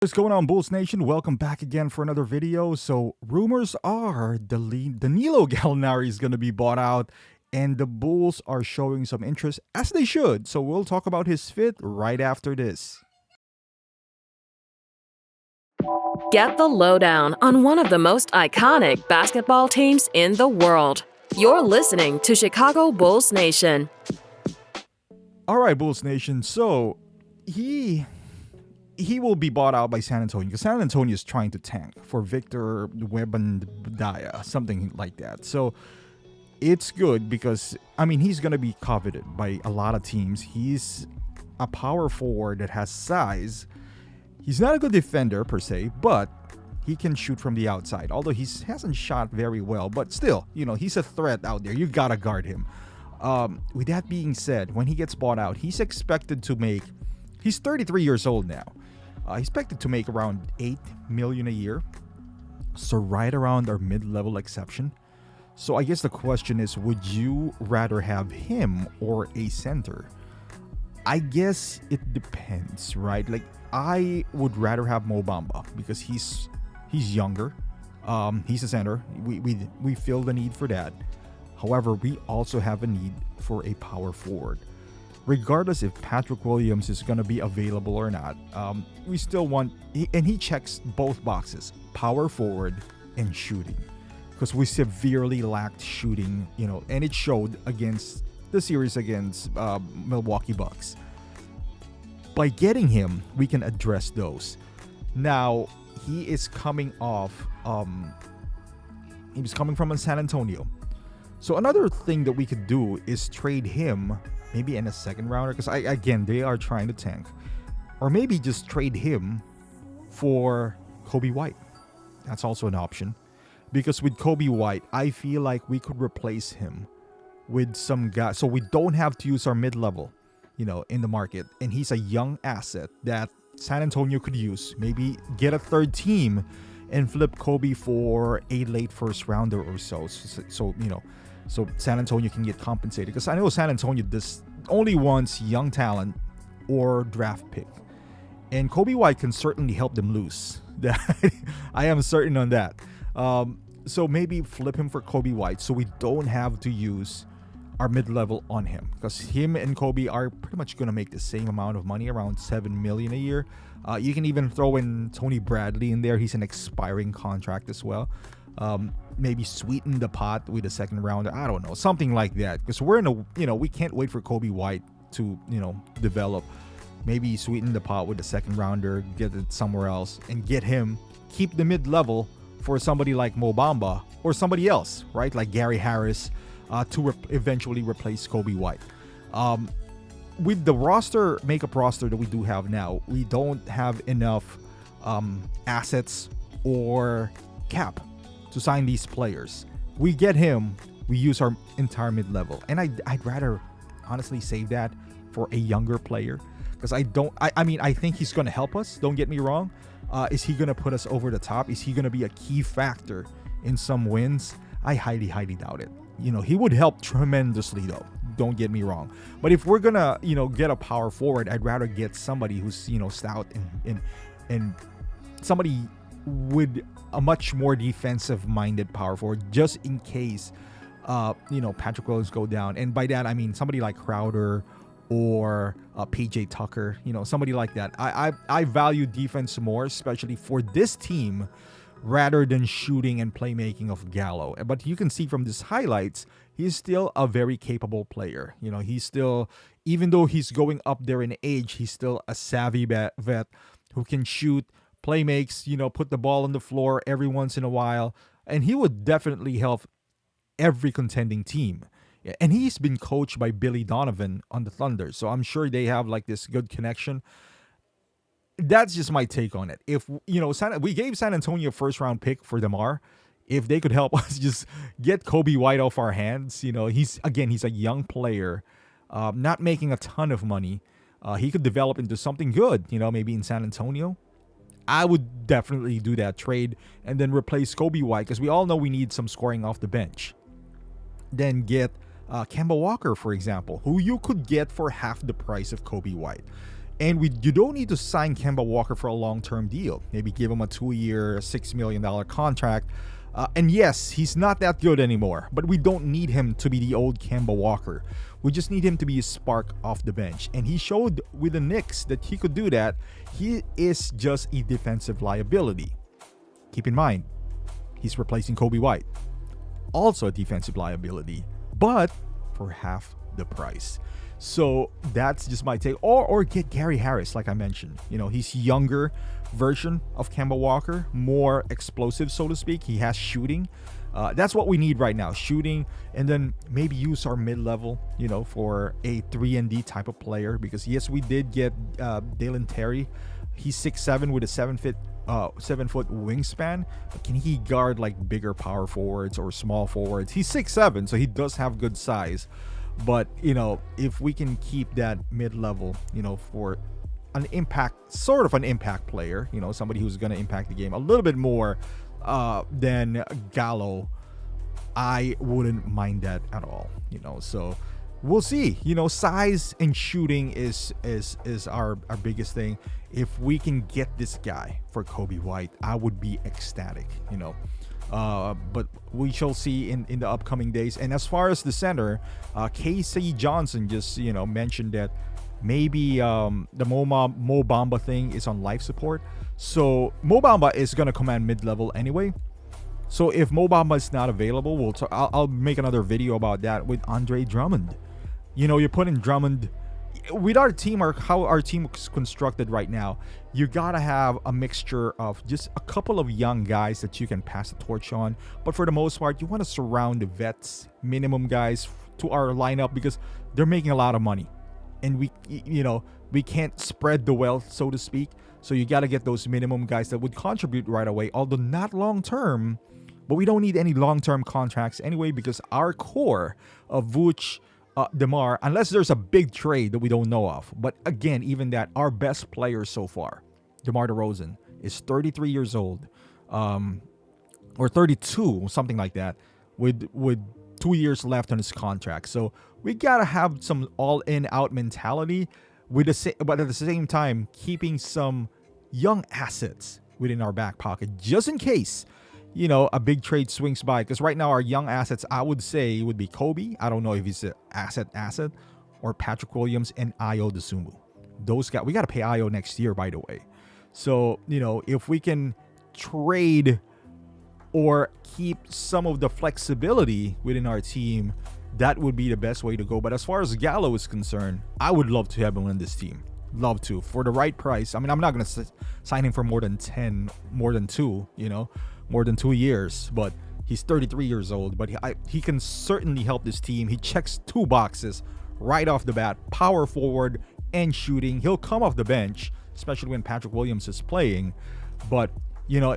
What's going on, Bulls Nation? Welcome back again for another video. So rumors are Danilo Gallinari is going to be bought out, and the Bulls are showing some interest, as they should. So we'll talk about his fit right after this. Get the lowdown on one of the most iconic basketball teams in the world. You're listening to Chicago Bulls Nation. All right, Bulls Nation. So he will be bought out by San Antonio because San Antonio is trying to tank for Victor Wembanyama, something like that. So it's good because, I mean, he's going to be coveted by a lot of teams. He's a power forward that has size. He's not a good defender per se, but he can shoot from the outside. Although he hasn't shot very well, but still, he's a threat out there. You got to guard him. With that being said, when he gets bought out, he's expected to make, he's 33 years old now. He's expected to make around $8 million a year. So right around our mid-level exception. So I guess the question is, would you rather have him or a center? I guess it depends, right? Like, I would rather have Mo Bamba because he's younger. He's a center. We feel the need for that. However, we also have a need for a power forward. Regardless if Patrick Williams is going to be available or not, we still want, and he checks both boxes, power forward and shooting, because we severely lacked shooting, and it showed against the series against Milwaukee Bucks. By getting him, we can address those. Now, he is coming off, he was coming from San Antonio. So another thing that we could do is trade him maybe in a second rounder, because again, they are trying to tank. Or maybe just trade him for Kobe White. That's also an option. Because with Kobe White, I feel like we could replace him with some guy. So we don't have to use our mid-level, in the market. And he's a young asset that San Antonio could use. Maybe get a third team and flip Kobe for a late first rounder or so. So San Antonio can get compensated, because I know San Antonio only wants young talent or draft pick, and Kobe White can certainly help them lose. I am certain on that. So maybe flip him for Kobe White, so we don't have to use our mid-level on him, because him and Kobe are pretty much going to make the same amount of money, around $7 million a year. You can even throw in Tony Bradley in there. He's an expiring contract as well. Maybe sweeten the pot with a second rounder. I don't know, something like that. Because we're in a, we can't wait for Kobe White to, develop. Maybe sweeten the pot with a second rounder, get it somewhere else, and get him, keep the mid-level for somebody like Mo Bamba or somebody else, right? Like Gary Harris, to eventually replace Kobe White. With the makeup roster that we do have now, we don't have enough assets or cap to sign these players. We get him, we use our entire mid-level, and I'd rather honestly save that for a younger player, because I think he's going to help us, don't get me wrong. Is he going to put us over the top? Is he going to be a key factor in some wins? I highly doubt it. He would help tremendously, though, don't get me wrong. But if we're gonna get a power forward, I'd rather get somebody who's stout and somebody with a much more defensive minded power forward, just in case Patrick Williams go down. And by that I mean somebody like Crowder or PJ Tucker, somebody like that. I value defense more, especially for this team, rather than shooting and playmaking of Gallo. But you can see from these highlights, he's still a very capable player. He's still, even though he's going up there in age, he's still a savvy vet who can shoot, play makes, put the ball on the floor every once in a while, and he would definitely help every contending team. And he's been coached by Billy Donovan on the Thunder, so I'm sure they have like this good connection. That's just my take on it. If we gave San Antonio a first round pick for DeMar, if they could help us just get Kobe White off our hands, he's a young player, not making a ton of money. He could develop into something good, maybe in San Antonio. I would definitely do that trade and then replace Kobe White, because we all know we need some scoring off the bench. Then get Kemba Walker, for example, who you could get for half the price of Kobe White. And you don't need to sign Kemba Walker for a long-term deal. Maybe give him a 2-year, $6 million contract. And yes, he's not that good anymore, but we don't need him to be the old Kemba Walker. We just need him to be a spark off the bench. And he showed with the Knicks that he could do that. He is just a defensive liability. Keep in mind, he's replacing Kobe White. Also a defensive liability, but for half the price. So that's just my take. Or get Gary Harris, like I mentioned. He's younger version of Kemba Walker, more explosive, so to speak. He has shooting. That's what we need right now, shooting, and then maybe use our mid-level, for a 3-and-D type of player. Because yes, we did get Dalen Terry. He's 6'7" with a 7-foot wingspan. But can he guard like bigger power forwards or small forwards? He's 6'7", so he does have good size. But if we can keep that mid-level, for an impact player, somebody who's going to impact the game a little bit more than Gallo, I wouldn't mind that at all. So we'll see. Size and shooting is our biggest thing. If we can get this guy for Kobe White, I would be ecstatic. But we shall see in the upcoming days. And as far as the center, Casey Johnson just mentioned that maybe the Mo Bamba thing is on life support. So Mo Bamba is gonna command mid-level anyway. So if Mo Bamba is not available, I'll make another video about that with Andre Drummond. You're putting Drummond with our team, or how our team is constructed right now. You gotta have a mixture of just a couple of young guys that you can pass the torch on, but for the most part, you want to surround the vets, minimum guys to our lineup, because they're making a lot of money, and we can't spread the wealth, so to speak. So you got to get those minimum guys that would contribute right away, although not long term. But we don't need any long-term contracts anyway, because our core of Vooch, DeMar, unless there's a big trade that we don't know of. But again, even that, our best player so far, DeMar DeRozan, is 33 years old, or 32, something like that, with 2 years left on his contract. So we gotta have some all-in out mentality, but at the same time keeping some young assets within our back pocket, just in case a big trade swings by. Because right now our young assets, I would say, would be Kobe. I don't know if he's an asset, or Patrick Williams and Ayo Dosunmu. Those guys, we got to pay Ayo next year, by the way. So if we can trade or keep some of the flexibility within our team, that would be the best way to go. But as far as Gallo is concerned, I would love to have him in this team. Love to, for the right price. I mean, I'm not going to sign him for more than 2 years, but he's 33 years old. But he can certainly help this team. He checks 2 boxes right off the bat: power forward and shooting. He'll come off the bench, especially when Patrick Williams is playing. But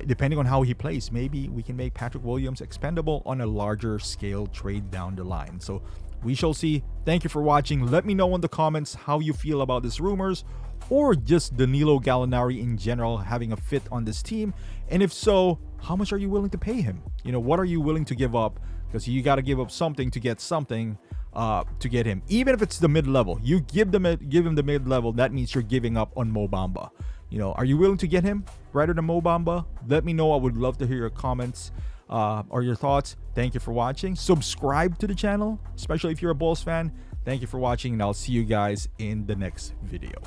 depending on how he plays, maybe we can make Patrick Williams expendable on a larger scale trade down the line. So we shall see. Thank you for watching. Let me know in the comments how you feel about these rumors, or just Danilo Gallinari in general having a fit on this team. And if so, how much are you willing to pay him? What are you willing to give up? Because you got to give up something to get something to get him. Even if it's the mid-level, you give him the mid-level, that means you're giving up on Mo Bamba. Are you willing to get him rather than Mo Bamba? Let me know. I would love to hear your comments or your thoughts. Thank you for watching. Subscribe to the channel, especially if you're a Bulls fan. Thank you for watching, and I'll see you guys in the next video.